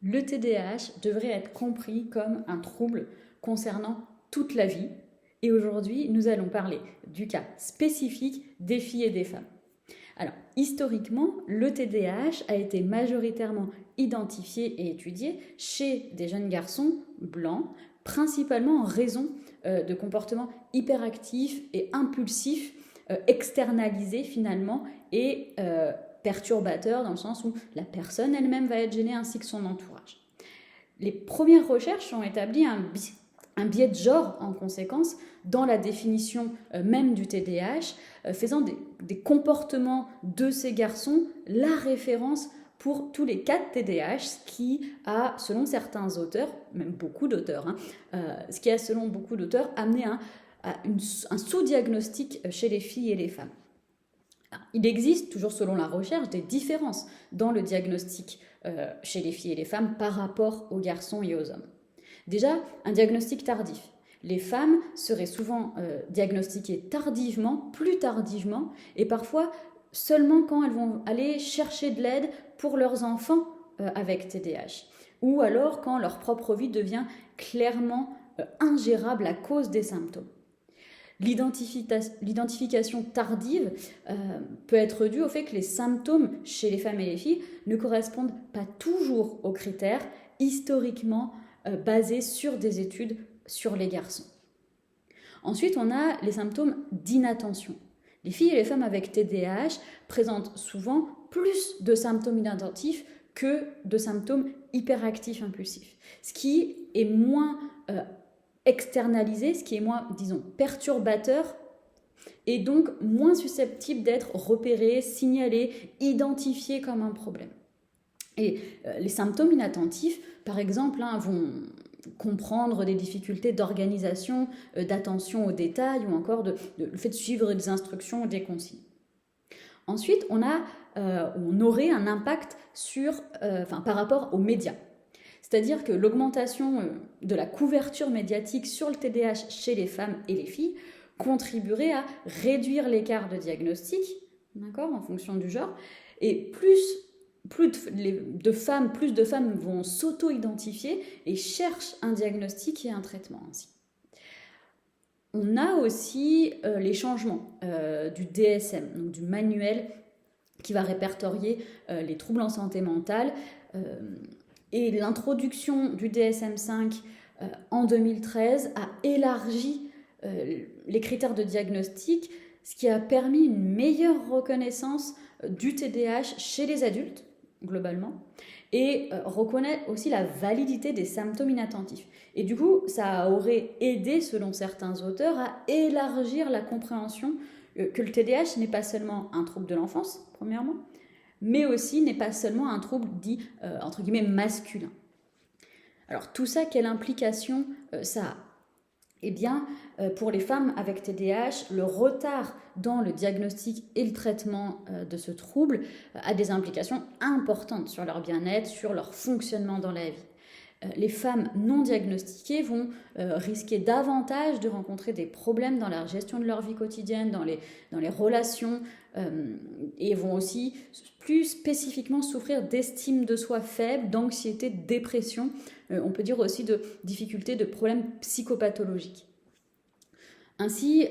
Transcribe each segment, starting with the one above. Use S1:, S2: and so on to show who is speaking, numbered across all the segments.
S1: Le TDAH devrait être compris comme un trouble concernant toute la vie. Et aujourd'hui, nous allons parler du cas spécifique des filles et des femmes. Alors, historiquement, le TDAH a été majoritairement identifié et étudié chez des jeunes garçons blancs, principalement en raison de comportements hyperactifs et impulsifs, externalisés finalement, et perturbateurs dans le sens où la personne elle-même va être gênée ainsi que son entourage. Les premières recherches ont établi un biais de genre en conséquence dans la définition même du TDAH, faisant des comportements de ces garçons la référence pour tous les cas de TDAH, ce qui a, selon certains auteurs, même beaucoup d'auteurs, ce qui a, selon beaucoup d'auteurs, amené un sous-diagnostic chez les filles et les femmes. Alors, il existe, toujours selon la recherche, des différences dans le diagnostic chez les filles et les femmes par rapport aux garçons et aux hommes. Déjà, un diagnostic tardif. Les femmes seraient souvent diagnostiquées tardivement, plus tardivement, et parfois seulement quand elles vont aller chercher de l'aide pour leurs enfants avec TDAH, ou alors quand leur propre vie devient clairement ingérable à cause des symptômes. L'identification tardive peut être due au fait que les symptômes chez les femmes et les filles ne correspondent pas toujours aux critères historiquement basés sur des études sur les garçons. Ensuite, on a les symptômes d'inattention. Les filles et les femmes avec TDAH présentent souvent plus de symptômes inattentifs que de symptômes hyperactifs impulsifs, ce qui est moins externalisé, ce qui est moins, disons, perturbateur et donc moins susceptible d'être repéré, signalé, identifié comme un problème. Et les symptômes inattentifs, par exemple, vont comprendre des difficultés d'organisation, d'attention aux détails ou encore le fait de suivre des instructions ou des consignes. Ensuite, on aurait un impact par rapport aux médias. C'est-à-dire que l'augmentation de la couverture médiatique sur le TDAH chez les femmes et les filles contribuerait à réduire l'écart de diagnostic, d'accord, en fonction du genre, et plus de femmes vont s'auto-identifier et cherchent un diagnostic et un traitement ainsi. On a aussi les changements du DSM, donc du manuel qui va répertorier les troubles en santé mentale, et l'introduction du DSM-5 en 2013 a élargi les critères de diagnostic, ce qui a permis une meilleure reconnaissance du TDAH chez les adultes, globalement, et reconnaît aussi la validité des symptômes inattentifs. Et du coup, ça aurait aidé, selon certains auteurs, à élargir la compréhension que le TDAH n'est pas seulement un trouble de l'enfance, premièrement, mais aussi n'est pas seulement un trouble dit, entre guillemets, masculin. Alors tout ça, quelle implication ça a ? Eh bien, pour les femmes avec TDAH, le retard dans le diagnostic et le traitement de ce trouble a des implications importantes sur leur bien-être, sur leur fonctionnement dans la vie. Les femmes non diagnostiquées vont risquer davantage de rencontrer des problèmes dans la gestion de leur vie quotidienne, dans les relations, et vont aussi plus spécifiquement souffrir d'estime de soi faible, d'anxiété, de dépression, on peut dire aussi de difficultés, de problèmes psychopathologiques. Ainsi,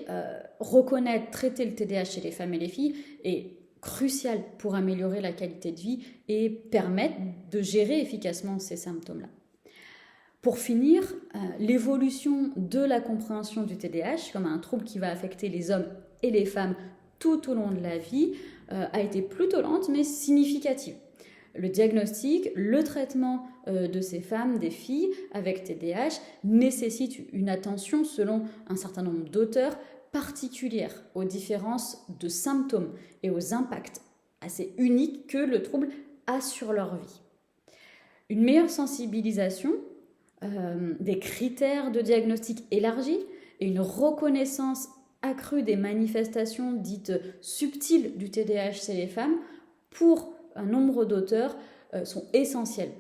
S1: reconnaître, traiter le TDAH chez les femmes et les filles est crucial pour améliorer la qualité de vie et permettre de gérer efficacement ces symptômes-là. Pour finir, l'évolution de la compréhension du TDAH comme un trouble qui va affecter les hommes et les femmes tout au long de la vie a été plutôt lente mais significative. Le diagnostic, le traitement de ces femmes, des filles avec TDAH nécessite une attention, selon un certain nombre d'auteurs, particulière aux différences de symptômes et aux impacts assez uniques que le trouble a sur leur vie. Une meilleure sensibilisation, des critères de diagnostic élargis et une reconnaissance accrue des manifestations dites subtiles du TDAH chez les femmes, pour un nombre d'auteurs, sont essentiels,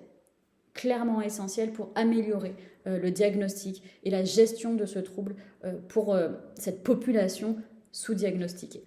S1: clairement essentiels pour améliorer le diagnostic et la gestion de ce trouble pour cette population sous-diagnostiquée.